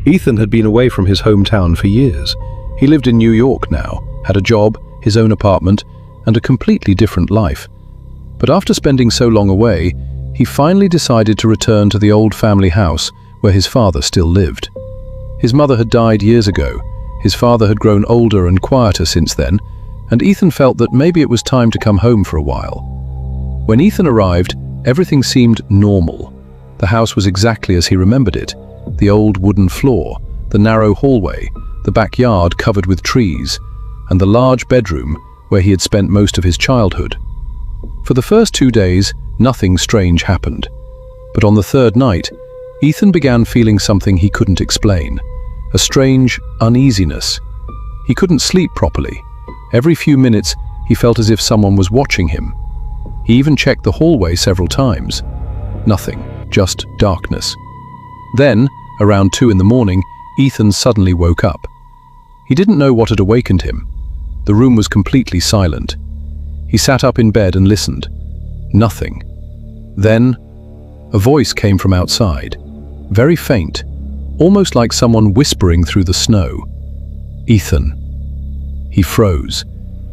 Ethan had been away from his hometown for years. He lived in New York now, had a job, his own apartment, and a completely different life. But after spending so long away, he finally decided to return to the old family house where his father still lived. His mother had died years ago, his father had grown older and quieter since then, and Ethan felt that maybe it was time to come home for a while. When Ethan arrived, everything seemed normal. The house was exactly as he remembered it. The old wooden floor, the narrow hallway, the backyard covered with trees, and the large bedroom where he had spent most of his childhood. For the first 2 days, nothing strange happened. But on the third night, Ethan began feeling something he couldn't explain, a strange uneasiness. He couldn't sleep properly. Every few minutes, he felt as if someone was watching him. He even checked the hallway several times. Nothing, just darkness. Then, around 2 in the morning, Ethan suddenly woke up. He didn't know what had awakened him. The room was completely silent. He sat up in bed and listened. Nothing. Then, a voice came from outside, very faint, almost like someone whispering through the snow. Ethan. He froze.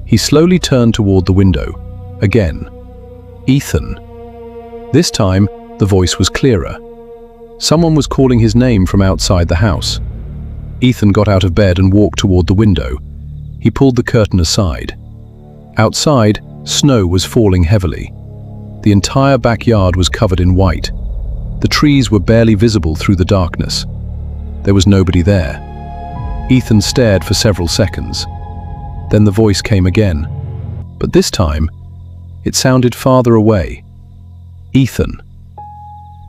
He slowly turned toward the window. Again. Ethan. This time, the voice was clearer. Someone was calling his name from outside the house. Ethan got out of bed and walked toward the window. He pulled the curtain aside. Outside, snow was falling heavily. The entire backyard was covered in white. The trees were barely visible through the darkness. There was nobody there. Ethan stared for several seconds. Then the voice came again. But this time, it sounded farther away. Ethan.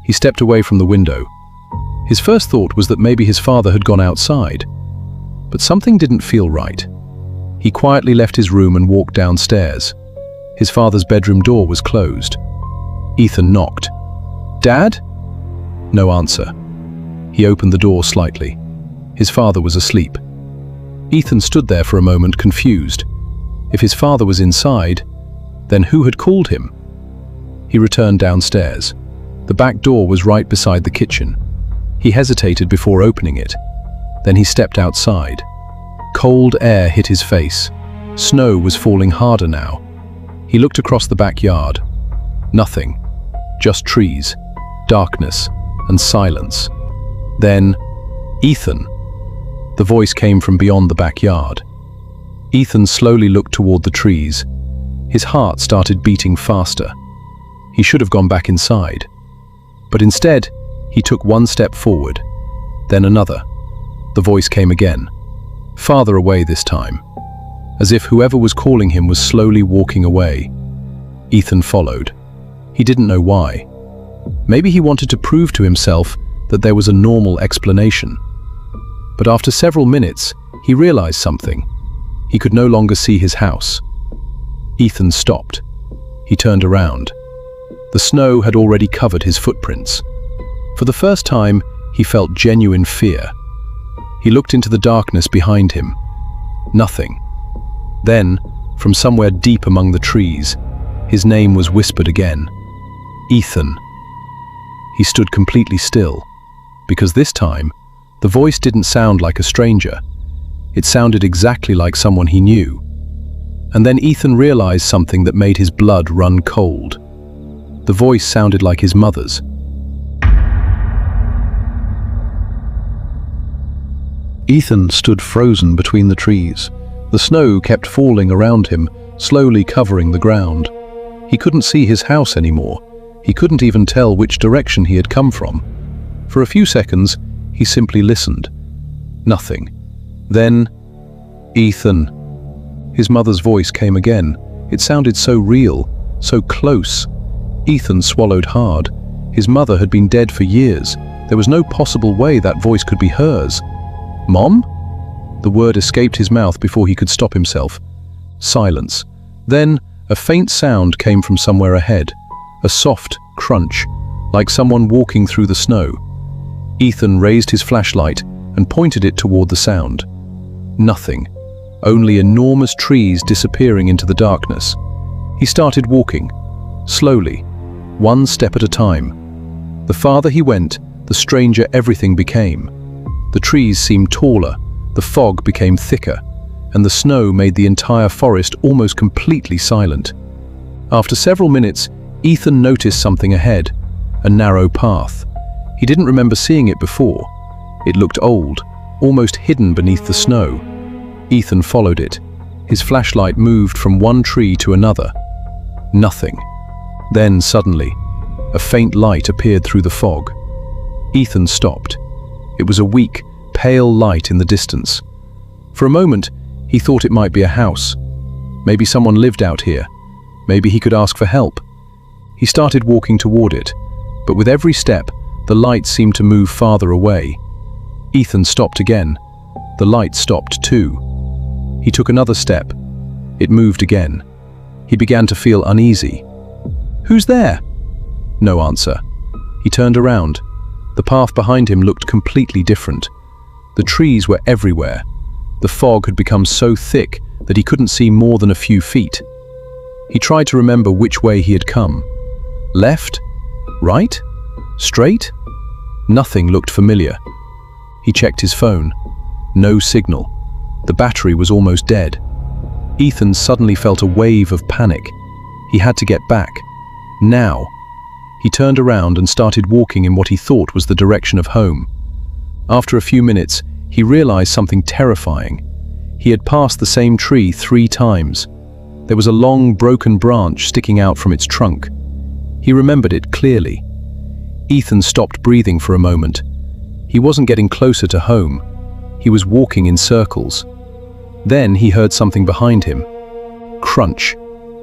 He stepped away from the window. His first thought was that maybe his father had gone outside. But something didn't feel right. He quietly left his room and walked downstairs. His father's bedroom door was closed. Ethan knocked. "Dad?" No answer. He opened the door slightly. His father was asleep. Ethan stood there for a moment, confused. If his father was inside, then who had called him? He returned downstairs. The back door was right beside the kitchen. He hesitated before opening it. Then he stepped outside. Cold air hit his face. Snow was falling harder now. He looked across the backyard. Nothing. Just trees, darkness, and silence. Then, Ethan. The voice came from beyond the backyard. Ethan slowly looked toward the trees. His heart started beating faster. He should have gone back inside. But instead, he took one step forward, then another. The voice came again, farther away this time, as if whoever was calling him was slowly walking away. Ethan followed. He didn't know why. Maybe he wanted to prove to himself that there was a normal explanation. But after several minutes, he realized something. He could no longer see his house. Ethan stopped. He turned around. The snow had already covered his footprints. For the first time, he felt genuine fear. He looked into the darkness behind him. Nothing. Then, from somewhere deep among the trees, his name was whispered again. Ethan. He stood completely still, because this time, the voice didn't sound like a stranger. It sounded exactly like someone he knew. And then Ethan realized something that made his blood run cold. The voice sounded like his mother's. Ethan stood frozen between the trees. The snow kept falling around him, slowly covering the ground. He couldn't see his house anymore. He couldn't even tell which direction he had come from. For a few seconds, he simply listened. Nothing. Then, Ethan. His mother's voice came again. It sounded so real, so close. Ethan swallowed hard. His mother had been dead for years. There was no possible way that voice could be hers. Mom? The word escaped his mouth before he could stop himself. Silence. Then, a faint sound came from somewhere ahead. A soft crunch, like someone walking through the snow. Ethan raised his flashlight and pointed it toward the sound. Nothing. Only enormous trees disappearing into the darkness. He started walking, slowly, one step at a time. The farther he went, the stranger everything became. The trees seemed taller, the fog became thicker, and the snow made the entire forest almost completely silent. After several minutes, Ethan noticed something ahead, a narrow path. He didn't remember seeing it before. It looked old, almost hidden beneath the snow. Ethan followed it. His flashlight moved from one tree to another. Nothing. Then suddenly, a faint light appeared through the fog. Ethan stopped. It was a weak, pale light in the distance. For a moment, he thought it might be a house. Maybe someone lived out here. Maybe he could ask for help. He started walking toward it, but with every step, the light seemed to move farther away. Ethan stopped again. The light stopped too. He took another step. It moved again. He began to feel uneasy. "Who's there?" No answer. He turned around. The path behind him looked completely different. The trees were everywhere. The fog had become so thick that he couldn't see more than a few feet. He tried to remember which way he had come. Left? Right? Straight? Nothing looked familiar. He checked his phone. No signal. The battery was almost dead. Ethan suddenly felt a wave of panic. He had to get back. Now. He turned around and started walking in what he thought was the direction of home. After a few minutes, he realized something terrifying. He had passed the same tree 3 times. There was a long, broken branch sticking out from its trunk. He remembered it clearly. Ethan stopped breathing for a moment. He wasn't getting closer to home. He was walking in circles. Then he heard something behind him. Crunch.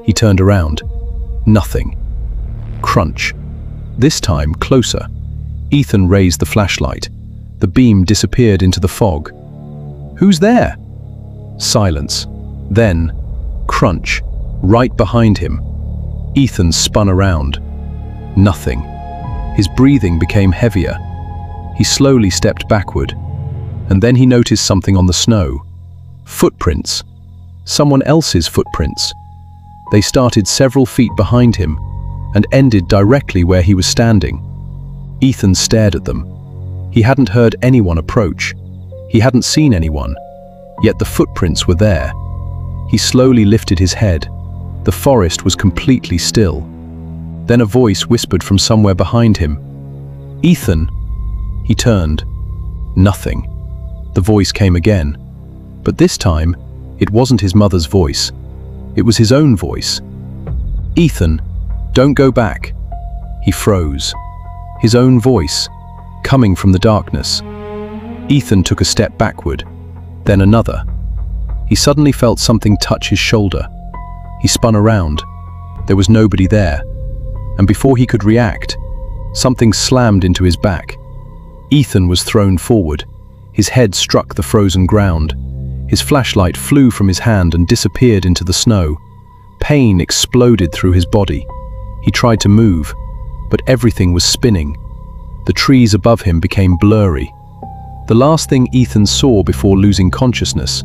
He turned around. Nothing. Crunch. This time, closer. Ethan raised the flashlight. The beam disappeared into the fog. "Who's there?" Silence. Then, crunch, right behind him. Ethan spun around. Nothing. His breathing became heavier. He slowly stepped backward, and then he noticed something on the snow. Footprints. Someone else's footprints. They started several feet behind him and ended directly where he was standing. Ethan stared at them. He hadn't heard anyone approach. He hadn't seen anyone, yet the footprints were there. He slowly lifted his head. The forest was completely still. Then a voice whispered from somewhere behind him. "Ethan!" He turned. Nothing. The voice came again. But this time, it wasn't his mother's voice. It was his own voice. "Ethan, don't go back." He froze. His own voice, coming from the darkness. Ethan took a step backward, then another. He suddenly felt something touch his shoulder. He spun around. There was nobody there. And before he could react, something slammed into his back. Ethan was thrown forward. His head struck the frozen ground. His flashlight flew from his hand and disappeared into the snow. Pain exploded through his body. He tried to move, but everything was spinning. The trees above him became blurry. The last thing Ethan saw before losing consciousness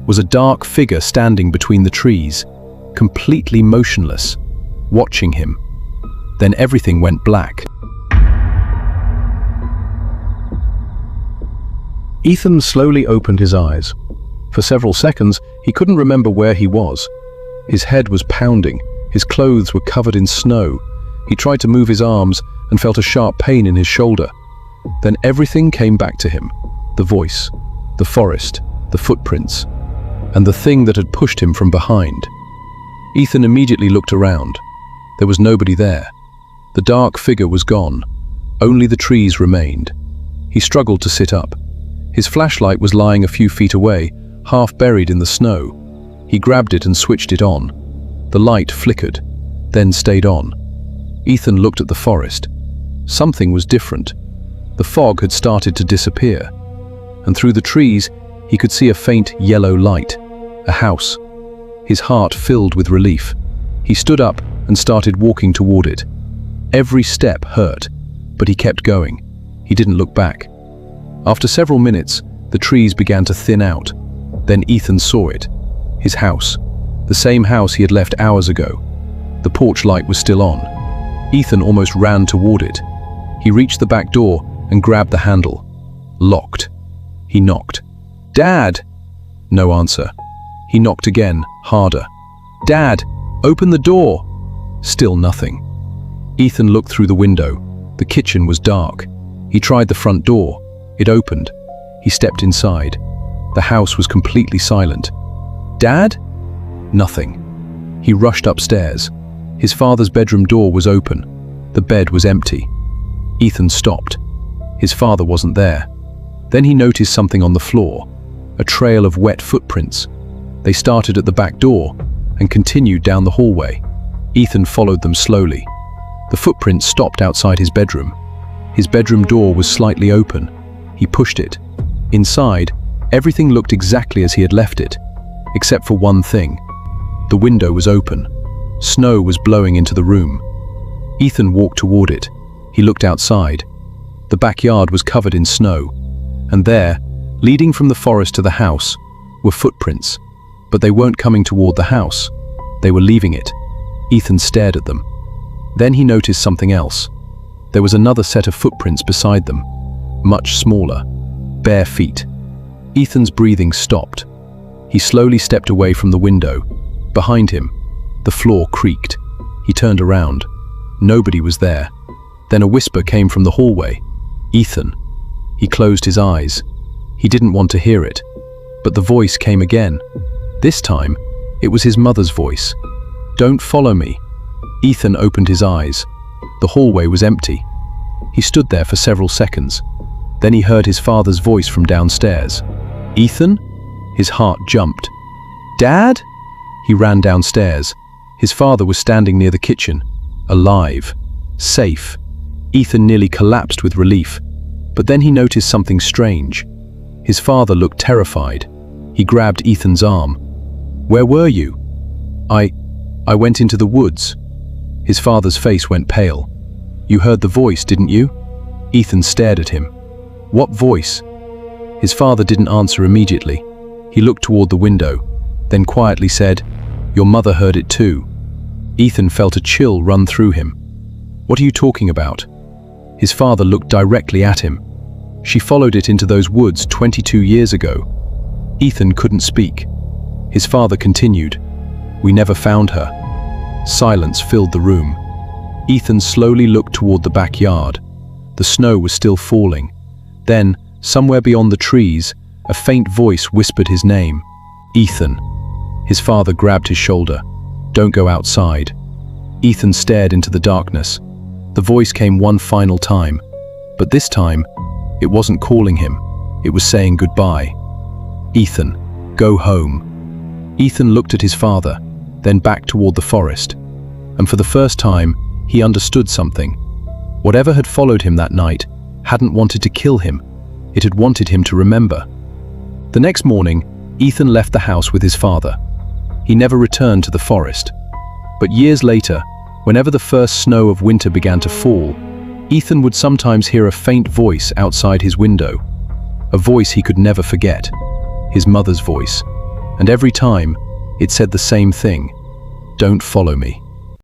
was a dark figure standing between the trees, completely motionless, watching him. Then everything went black. Ethan slowly opened his eyes. For several seconds, he couldn't remember where he was. His head was pounding. His clothes were covered in snow. He tried to move his arms and felt a sharp pain in his shoulder. Then everything came back to him. The voice, the forest, the footprints, and the thing that had pushed him from behind. Ethan immediately looked around. There was nobody there. The dark figure was gone. Only the trees remained. He struggled to sit up. His flashlight was lying a few feet away, half buried in the snow. He grabbed it and switched it on. The light flickered, then stayed on. Ethan looked at the forest. Something was different. The fog had started to disappear, and through the trees he could see a faint yellow light, a house. His heart filled with relief. He stood up and started walking toward it. Every step hurt, but he kept going. He didn't look back. After several minutes, the trees began to thin out. Then Ethan saw it. His house. The same house he had left hours ago. The porch light was still on. Ethan almost ran toward it. He reached the back door and grabbed the handle. Locked. He knocked. "Dad!" No answer. He knocked again, harder. "Dad, open the door!" Still nothing. Ethan looked through the window. The kitchen was dark. He tried the front door. It opened. He stepped inside. The house was completely silent. "Dad?" Nothing. He rushed upstairs. His father's bedroom door was open. The bed was empty. Ethan stopped. His father wasn't there. Then he noticed something on the floor, a trail of wet footprints. They started at the back door and continued down the hallway. Ethan followed them slowly. The footprints stopped outside his bedroom. His bedroom door was slightly open. He pushed it. Inside, everything looked exactly as he had left it, except for one thing. The window was open. Snow was blowing into the room. Ethan walked toward it. He looked outside. The backyard was covered in snow, and there, leading from the forest to the house, were footprints. But they weren't coming toward the house. They were leaving it. Ethan stared at them. Then he noticed something else. There was another set of footprints beside them, much smaller, bare feet. Ethan's breathing stopped. He slowly stepped away from the window. Behind him, the floor creaked. He turned around. Nobody was there. Then a whisper came from the hallway. "Ethan." He closed his eyes. He didn't want to hear it. But the voice came again. This time, it was his mother's voice. "Don't follow me." Ethan opened his eyes. The hallway was empty. He stood there for several seconds. Then he heard his father's voice from downstairs. "Ethan?" His heart jumped. "Dad?" He ran downstairs. His father was standing near the kitchen, alive, safe. Ethan nearly collapsed with relief. But then he noticed something strange. His father looked terrified. He grabbed Ethan's arm. "Where were you?" I went into the woods." His father's face went pale. "You heard the voice, didn't you?" Ethan stared at him. "What voice?" His father didn't answer immediately. He looked toward the window, then quietly said, "Your mother heard it too." Ethan felt a chill run through him. "What are you talking about?" His father looked directly at him. "She followed it into those woods 22 years ago." Ethan couldn't speak. His father continued, "We never found her." Silence filled the room. Ethan slowly looked toward the backyard. The snow was still falling. Then, somewhere beyond the trees, a faint voice whispered his name. "Ethan." His father grabbed his shoulder. "Don't go outside." Ethan stared into the darkness. The voice came one final time, but this time, it wasn't calling him. It was saying goodbye. "Ethan, go home." Ethan looked at his father, then back toward the forest. And for the first time, he understood something. Whatever had followed him that night hadn't wanted to kill him. It had wanted him to remember. The next morning, Ethan left the house with his father. He never returned to the forest. But years later, whenever the first snow of winter began to fall, Ethan would sometimes hear a faint voice outside his window. A voice he could never forget. His mother's voice. And every time, it said the same thing: "Don't follow me."